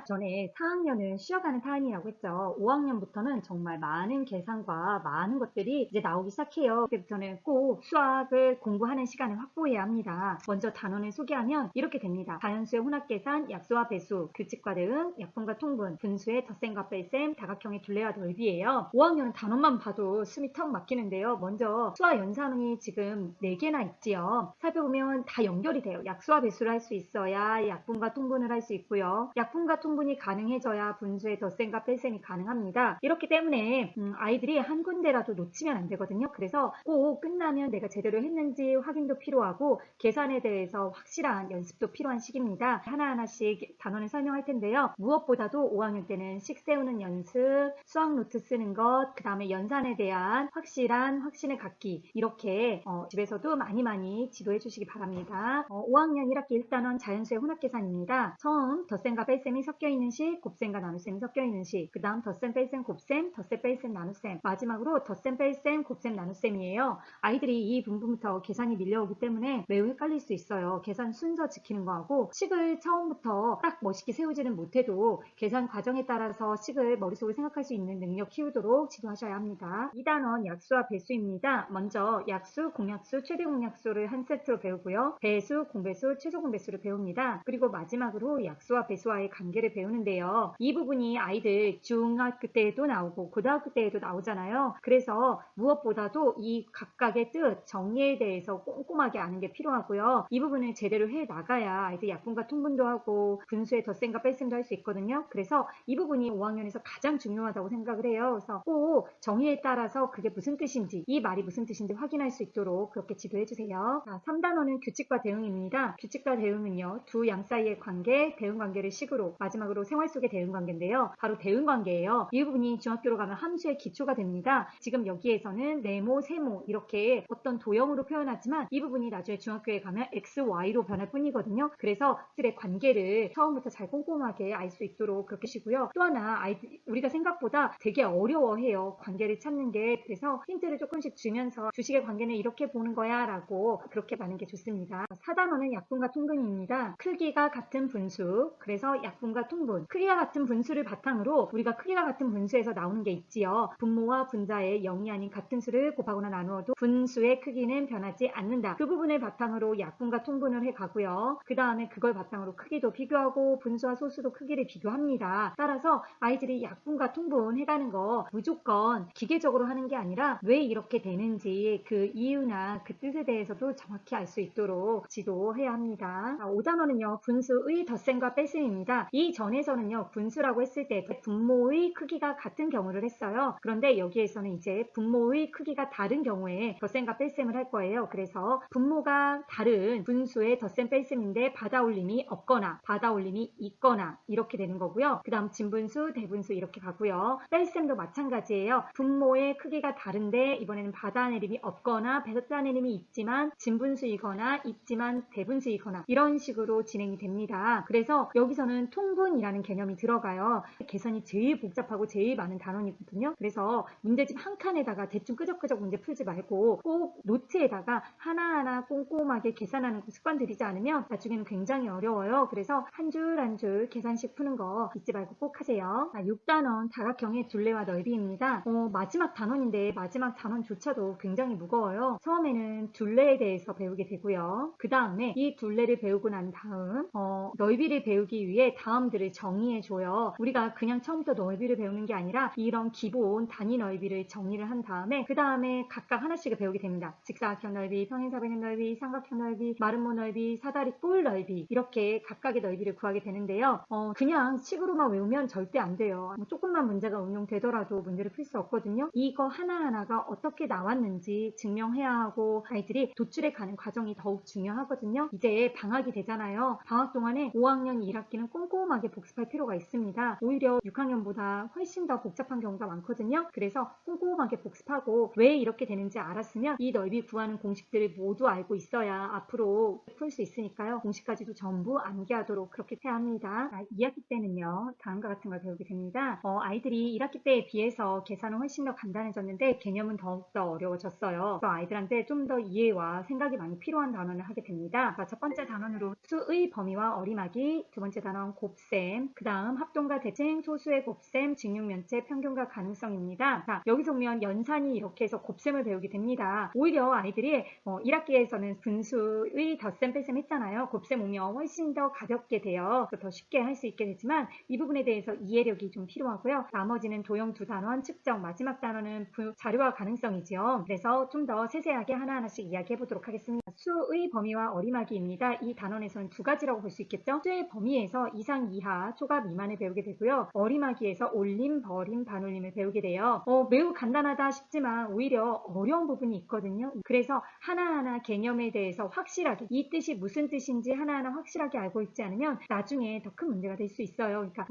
전에 4학년은 쉬어가는 타임이라고 했죠. 5학년부터는 정말 많은 계산과 많은 것들이 이제 나오기 시작해요. 그때부터는 꼭 수학을 공부하는 시간을 확보해야 합니다. 먼저 단원을 소개하면 이렇게 됩니다. 자연수의 혼합계산, 약수와 배수, 규칙과 대응, 약분과 통분, 분수의 덧셈과 뺄셈, 다각형의 둘레와 넓이예요. 5학년은 단원만 봐도 숨이 턱 막히는데요. 먼저 수와 연산이 지금 4개나 있지요. 살펴보면 다 연결이 돼요. 약수와 배수를 할 수 있어야 약분과 통분을 할 수 있고요. 약분과 통분이 가능해져야 분수의 덧셈과 뺄셈이 가능합니다. 이렇기 때문에 아이들이 한 군데라도 놓치면 안 되거든요. 그래서 꼭 끝나면 내가 제대로 했는지 확인도 필요하고 계산에 대해서 확실한 연습도 필요한 시기입니다. 하나하나씩 단원을 설명할 텐데요. 무엇보다도 5학년 때는 식 세우는 연습, 수학 노트 쓰는 것, 그 다음에 연산에 대한 확신을 갖기, 이렇게 집에서도 많이 지도해 주시기 바랍니다. 5학년 1학기 1단원 자연수의 혼합계산입니다. 처음 덧셈과 뺄셈이 섞여있는 식, 곱셈과 나눗셈이 섞여있는 식, 그 다음 덧셈, 뺄셈, 곱셈, 덧셈, 뺄셈, 나눗셈, 마지막으로 덧셈, 뺄셈, 곱셈, 나눗셈이에요. 아이들이 이 부분부터 계산이 밀려오기 때문에 매우 헷갈릴 수 있어요. 계산 순서 지키는 거하고 식을 처음부터 딱 멋있게 세우지는 못해도 계산 과정에 따라서 식을 머릿속에 생각할 수 있는 능력 키우도록 지도하셔야 합니다. 2단원 약수와 배수입니다. 먼저 약수, 공약수, 최대 공약수를 한 세트로 배우고요. 배수, 공배수, 최소 공배수를 배웁니다. 그리고 마지막으로 약수와 배수와의 관계를 배우는데요. 이 부분이 아이들 중학교 때에도 나오고 고등학교 때에도 나오잖아요. 그래서 무엇보다도 이 각각의 뜻, 정의에 대해서 꼼꼼하게 아는 게 필요하고요. 이 부분을 제대로 해 나가야 아이들 약분과 통분도 하고 분수의 덧셈과 뺄셈도 할 수 있거든요. 그래서 이 부분이 5학년에서 가장 중요하다고 생각을 해요. 그래서 꼭 정의에 따라서 그게 무슨 뜻인지, 이 말이 무슨 뜻인지 확인할 수 있도록 그렇게 지도해 주세요. 3단원은 규칙과 대응입니다. 규칙과 대응은요, 두 양 사이의 관계, 대응 관계를 식으로, 마지막으로 생활 속의 대응 관계인데요. 바로 대응 관계예요. 이 부분이 중학교로 가면 함수의 기초가 됩니다. 지금 여기에서는 네모, 세모 이렇게 어떤 도형으로 표현하지만 이 부분이 나중에 중학교에 가면 x, y로 변할 뿐이거든요. 그래서 들의 관계를 처음부터 잘 꼼꼼하게 알 수 있도록 그렇게 하시고요. 또 하나 우리가 생각보다 되게 어려워해요. 관계를 찾는 게. 그래서 힌트를 조금씩 주면서 주식의 관계는 이렇게 보는 거야 라고 그렇게 많은 게 좋습니다. 4단원은 약분과 통분입니다. 크기가 같은 분수, 그래서 약분과 통분. 크기가 같은 분수를 바탕으로 우리가 크기가 같은 분수에서 나오는 게 있지요. 분모와 분자의 0이 아닌 같은 수를 곱하거나 나누어도 분수의 크기는 변하지 않는다. 그 부분을 바탕으로 약분과 통분을 해가고요. 그 다음에 그걸 바탕으로 크기도 비교하고 분수와 소수도 크기를 비교합니다. 따라서 아이들이 약분과 통분 해가는 거 무조건 기계적으로 하는 게 아니라 왜 이렇게 되는지 그 이유나 그 뜻에 대해서도 정확히 알 수 있도록 지도해야 합니다. 5단원은요, 분수의 덧셈과 뺄셈입니다. 이 전에서는요, 분수라고 했을 때 분모의 크기가 같은 경우를 했어요. 그런데 여기에서는 이제 분모의 크기가 다른 경우에 덧셈과 뺄셈을 할 거예요. 그래서 분모가 다른 분수의 덧셈 뺄셈인데 받아올림이 없거나 받아올림이 있거나 이렇게 되는 거고요. 그 다음 진분수, 대분수 이렇게 가고요. 뺄셈도 마찬가지예요. 분모의 크기가 다른데 이번에는 받아내림이 없거나 받아내림이 있지만 진분수이거나 있지만 대분수이거나 이런 식으로 진행이 됩니다. 그래서 여기서는 통분이라는 개념이 들어가요. 계산이 제일 복잡하고 제일 많은 단원이거든요. 그래서 문제집 한 칸에다가 대충 끄적끄적 문제 풀지 말고 꼭 노트에다가 하나하나 꼼꼼하게 계산하는 습관 들이지 않으면 나중에는 굉장히 어려워요. 그래서 한 줄 한 줄 계산식 푸는 거 잊지 말고 꼭 하세요. 6단원 다각형의 둘레와 넓이입니다. 마지막 단원인데 마지막 단원조차도 굉장히 무거워요. 처음에는 둘레에 대해서 배우게 되고요. 그 다음에 이 둘레를 배우고 난 다음 넓이를 배우기 위해 다음들을 정의해줘요. 우리가 그냥 처음부터 넓이를 배우는 게 아니라 이런 기본 단위 넓이를 정의를 한 다음에 그 다음에 각각 하나씩을 배우게 됩니다. 직사각형 넓이, 평행사변형 넓이, 삼각형 넓이, 마름모 넓이, 사다리 꼴 넓이 이렇게 각각의 넓이를 구하게 되는데요. 그냥 식으로만 외우면 절대 안 돼요. 조금만 문제가 응용되더라도 문제를 풀 수 없거든요. 이거 하나하나가 어떻게 나왔는지 증명해야 하고 아이들이 도출해 가는 과정이 더욱 중요하거든요. 이제 방학이 되잖아요. 방학 동안에 5학년 1학기는 꼼꼼하게 복습할 필요가 있습니다. 오히려 6학년보다 훨씬 더 복잡한 경우가 많거든요. 그래서 꼼꼼하게 복습하고 왜 이렇게 되는지 알았으면 이 넓이 구하는 공식들을 모두 알고 있어야 앞으로 풀 수 있으니까요. 공식까지도 전부 암기하도록 그렇게 해야 합니다. 2학기 때는요. 다음과 같은 걸 배우게 됩니다. 아이들이 1학기 때에 비해서 계산은 훨씬 더 간단해졌는데 개념은 더욱더 어려워졌어요. 그래서 아이들한테 좀 더 이해와 생각이 많이 필요한 단원을 하게 됩니다. 첫 번째 단원으로 수의 범위와 어림하기, 두 번째 단원 곱셈, 곱셈, 그 다음 합동과 대칭, 소수의 곱셈, 직육면체, 평균과 가능성입니다. 자, 여기서 보면 연산이 이렇게 해서 곱셈을 배우게 됩니다. 오히려 아이들이 1학기에서는 분수의 덧셈 뺄셈 했잖아요. 곱셈 오면 훨씬 더 가볍게 돼요. 더 쉽게 할 수 있게 되지만 이 부분에 대해서 이해력이 좀 필요하고요. 나머지는 도형 두 단원, 측정, 마지막 단원은 자료와 가능성이지요. 그래서 좀 더 세세하게 하나하나씩 이야기해 보도록 하겠습니다. 수의 범위와 어리마기입니다. 이 단원에서는 두 가지라고 볼 수 있겠죠. 수의 범위에서 이상, 이하, 초과, 미만을 배우게 되고요. 어리마기에서 올림, 버림, 반올림을 배우게 돼요. 매우 간단하다 싶지만 오히려 어려운 부분이 있거든요. 그래서 하나하나 개념에 대해서 확실하게 이 뜻이 무슨 뜻인지 하나하나 확실하게 알고 있지 않으면 나중에 더 큰 문제가 될 수 있어요. 그러니까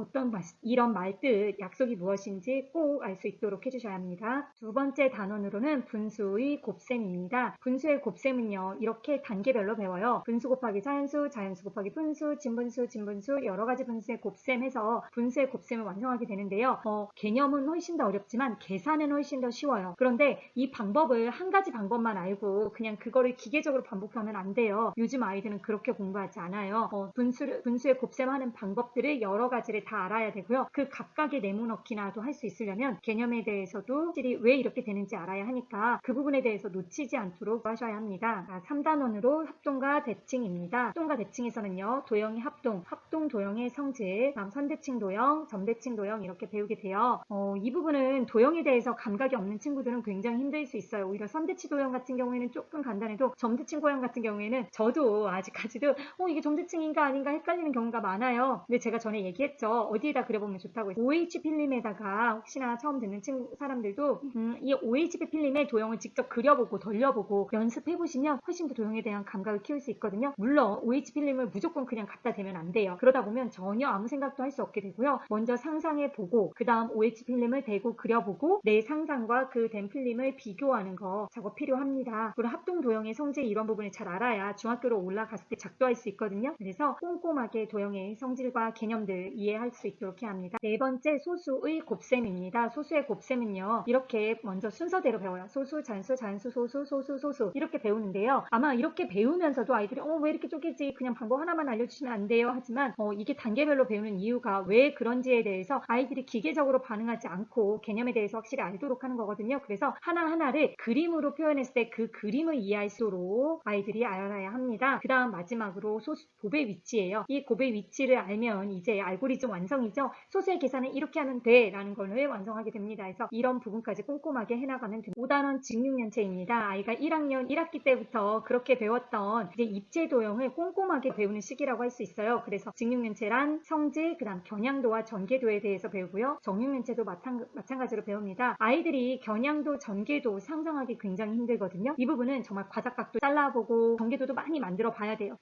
이런 말뜻, 약속이 무엇인지 꼭 알 수 있도록 해주셔야 합니다. 두 번째 단원으로는 분수의 곱셈입니다. 분수의 곱셈은요, 이렇게 단계별로 배워요. 분수 곱하기 자연수, 자연수 곱하기 분수, 진분수, 진분수, 여러 가지 분수의 곱셈해서 분수의 곱셈을 완성하게 되는데요. 개념은 훨씬 더 어렵지만 계산은 훨씬 더 쉬워요. 그런데 이 방법을 한 가지 방법만 알고 그냥 그거를 기계적으로 반복하면 안 돼요. 요즘 아이들은 그렇게 공부하지 않아요. 분수의 곱셈하는 방법들을 여러 가지를 다 알아야 되고요. 그 각각의 네모넣기나도 할 수 있으려면 개념에 대해서도 확실히 왜 이렇게 되는지 알아야 하니까 그 부분에 대해서 놓치지 않도록 하셔야 합니다. 3단원으로 합동과 대칭입니다. 합동과 대칭에서는요, 도형의 합동 도형의 성질, 다음 선대칭 도형, 점대칭 도형 이렇게 배우게 돼요. 이 부분은 도형에 대해서 감각이 없는 친구들은 굉장히 힘들 수 있어요. 오히려 선대칭 도형 같은 경우에는 조금 간단해도 점대칭 도형 같은 경우에는 저도 아직까지도 이게 점대칭인가 아닌가 헷갈리는 경우가 많아요. 근데 제가 전에 얘기했죠. 어디에다 그려보면 좋다고 했어요. OH 필름에다가 혹시나 처음 듣는 사람들도 이 OHP 필름에 도형을 직접 그려보고 덜려보고 연습해보시면 훨씬 더 도형에 대한 감각을 키울 수 있거든요. 물론 OH 필름을 무조건 그냥 갖다 대면 안 돼요. 그러다 보면 전혀 아무 생각도 할 수 없게 되고요. 먼저 상상해보고 그 다음 OH 필름을 대고 그려보고 내 상상과 그 된 필름을 비교하는 거 작업 필요합니다. 그리고 합동 도형의 성질 이런 부분을 잘 알아야 중학교로 올라갔을 때 작도할 수 있거든요. 그래서 꼼꼼하게 도형의 성질과 개념들 이해할 수 있도록 해야 합니다. 네 번째 소수의 곱셈입니다. 소수의 곱셈은요, 이렇게 먼저 순서대로 배워요. 소수, 잔수, 잔수, 소수, 소수, 소수 이렇게 배우는데요. 아마 이렇게 배우면서도 아이들이 왜 이렇게 쪼개지? 그냥 방법 하나만 알려주시면 안 돼요? 하지만 이게 단계별로 배우는 이유가 왜 그런지에 대해서 아이들이 기계적으로 반응하지 않고 개념에 대해서 확실히 알도록 하는 거거든요. 그래서 하나하나를 그림으로 표현했을 때 그 그림을 이해할 수 있도록 아이들이 알아야 합니다. 그 다음 마지막으로 소수 곱의 위치예요. 이 곱의 위치를 알면 이제 알고리즘 완성이죠. 소수의 계산을 이렇게 하면 돼 라는 걸 완성하게 됩니다. 그래서 이런 부분까지 꼼꼼하게 해나가면 됩니다. 5단원 직육면체입니다. 아이가 1학년 1학기 때부터 그렇게 배웠던 이제 입체 도형을 꼼꼼하게 배우는 시기라고 할 수 있어요. 그래서 직육면체란 성질, 그 다음 겨냥도와 전개도에 대해서 배우고요. 정육면체도 마찬가지로 배웁니다. 아이들이 겨냥도, 전개도 상상하기 굉장히 힘들거든요. 이 부분은 정말 과자각도 잘라보고 전개도도 많이 만들어 봐야 돼요.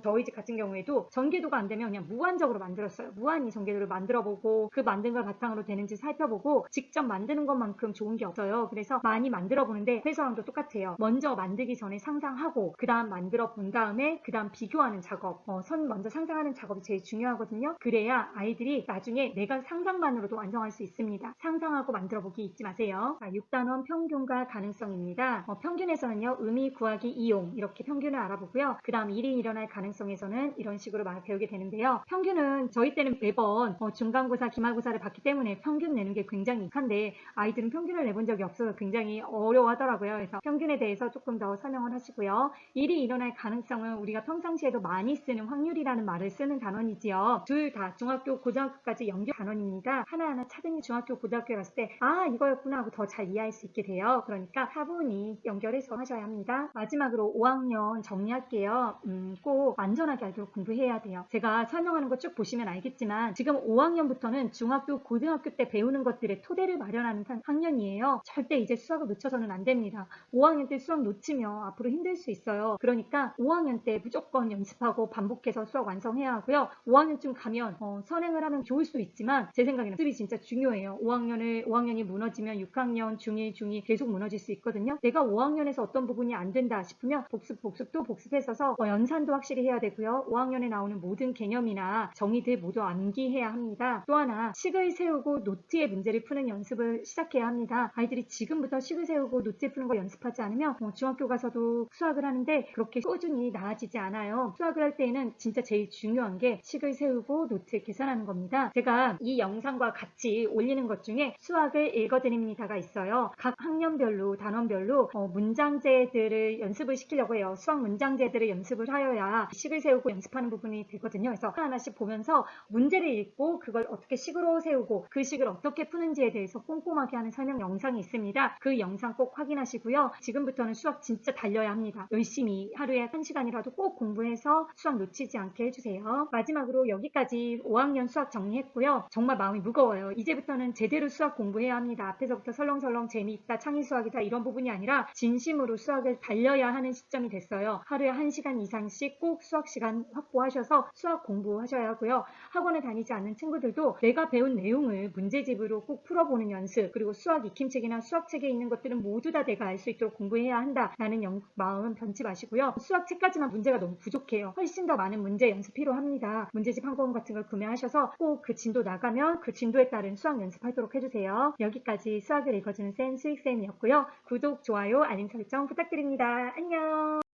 저희 집 같은 경우에도 전개도가 안 되면 그냥 무한적으로 만들었어요. 무한히 전개도를 만들어보고 그 만든 걸 바탕으로 되는지 살펴보고 직접 만드는 것만큼 좋은 게 없어요. 그래서 많이 만들어 보는데 회사랑도 똑같아요. 먼저 만들기 전에 상상하고 그 다음 만들어 본 다음에 그 다음 비교하는 작업, 먼저 상상하는 작업이 제일 중요하거든요. 그래야 아이들이 나중에 내가 상상만으로도 완성할 수 있습니다. 상상하고 만들어 보기 잊지 마세요. 6단원 평균과 가능성입니다. 평균에서는요, 의미 구하기 이용 이렇게 평균을 알아보고요. 그 다음 일이 일어날 가능성에서는 이런 식으로 배우게 되는데요. 평균은 저희 때는 매번 중간고사, 기말고사를 봤기 때문에 평균 내는 게 굉장히 익한데 아이들은 평균을 내본 적이 없어서 굉장히 어려워하더라고요. 그래서 평균에 대해서 조금 더 설명을 하시고요. 일이 일어날 가능성은 우리가 평상시에도 많이 쓰는 확률이라는 말을 쓰는 단원이지요. 둘 다 중학교, 고등학교까지 연결 단원입니다. 하나하나 차근히 중학교, 고등학교에 갔을 때 이거였구나 하고 더 잘 이해할 수 있게 돼요. 그러니까 차분히 연결해서 하셔야 합니다. 마지막으로 5학년 정리할게요. 꼭 완전하게 알도록 공부해야 돼요. 제가 설명하는 거 쭉 보시면 알겠지만 지금 5학년부터는 중학교, 고등학교 때 배우는 것들의 토대를 마련하는 학년이에요. 절대 이제 수학을 놓쳐서는 안 됩니다. 5학년 때 수학 놓치면 앞으로 힘들 수 있어요. 그러니까 5학년 때 무조건 연습하고 반복해서 수학 완성해야 하고요. 5학년쯤 가면 선행을 하면 좋을 수 있지만 제 생각에는 연습이 진짜 중요해요. 5학년이 무너지면 6학년, 중1, 중2 계속 무너질 수 있거든요. 내가 5학년에서 어떤 부분이 안 된다 싶으면 복습도 복습해서 연산도 확실히 해야 되고요. 5학년에 나오는 모든 개념이나 정의들 모두 암기해야 합니다. 또 하나 식을 세우고 노트의 문제를 푸는 연습을 시작해야 합니다. 아이들이 지금부터 식을 세우고 노트 푸는 거 연습하지 않으면 중학교 가서도 수학을 하는데 그렇게 꾸준히 나아지지 않아요. 수학을 할 때에는 진짜 제일 중요한 게 식을 세우고 세우고 노트 계산하는 겁니다. 제가 이 영상과 같이 올리는 것 중에 수학을 읽어드립니다가 있어요. 각 학년별로 단원별로 문장제들을 연습을 시키려고 해요. 수학 문장제들을 연습을 하여야 식을 세우고 연습하는 부분이 되거든요. 그래서 하나씩 보면서 문제를 읽고 그걸 어떻게 식으로 세우고 그 식을 어떻게 푸는지에 대해서 꼼꼼하게 하는 설명 영상이 있습니다. 그 영상 꼭 확인하시고요. 지금부터는 수학 진짜 달려야 합니다. 열심히 하루에 1시간이라도 꼭 공부해서 수학 놓치지 않게 해주세요. 마지막으로 여기까지 5학년 수학 정리했고요. 정말 마음이 무거워요. 이제부터는 제대로 수학 공부해야 합니다. 앞에서부터 설렁설렁 재미있다, 창의 수학이다 이런 부분이 아니라 진심으로 수학을 달려야 하는 시점이 됐어요. 하루에 1시간 이상씩 꼭 수학 시간 확보하셔서 수학 공부하셔야 하고요. 학원에 다니지 않는 친구들도 내가 배운 내용을 문제집으로 꼭 풀어보는 연습, 그리고 수학 익힘책이나 수학책에 있는 것들은 모두 다 내가 알 수 있도록 공부해야 한다라는 마음 변치 마시고요. 수학책까지만 문제가 너무 부족해요. 훨씬 더 많은 문제 연습 필요합니다. 문제집 한 권 같은 걸 구매하셔서 꼭 그 진도 나가면 그 진도에 따른 수학 연습하도록 해주세요. 여기까지 수학을 읽어주는 쌤 수익쌤이었고요. 구독, 좋아요, 알림 설정 부탁드립니다. 안녕.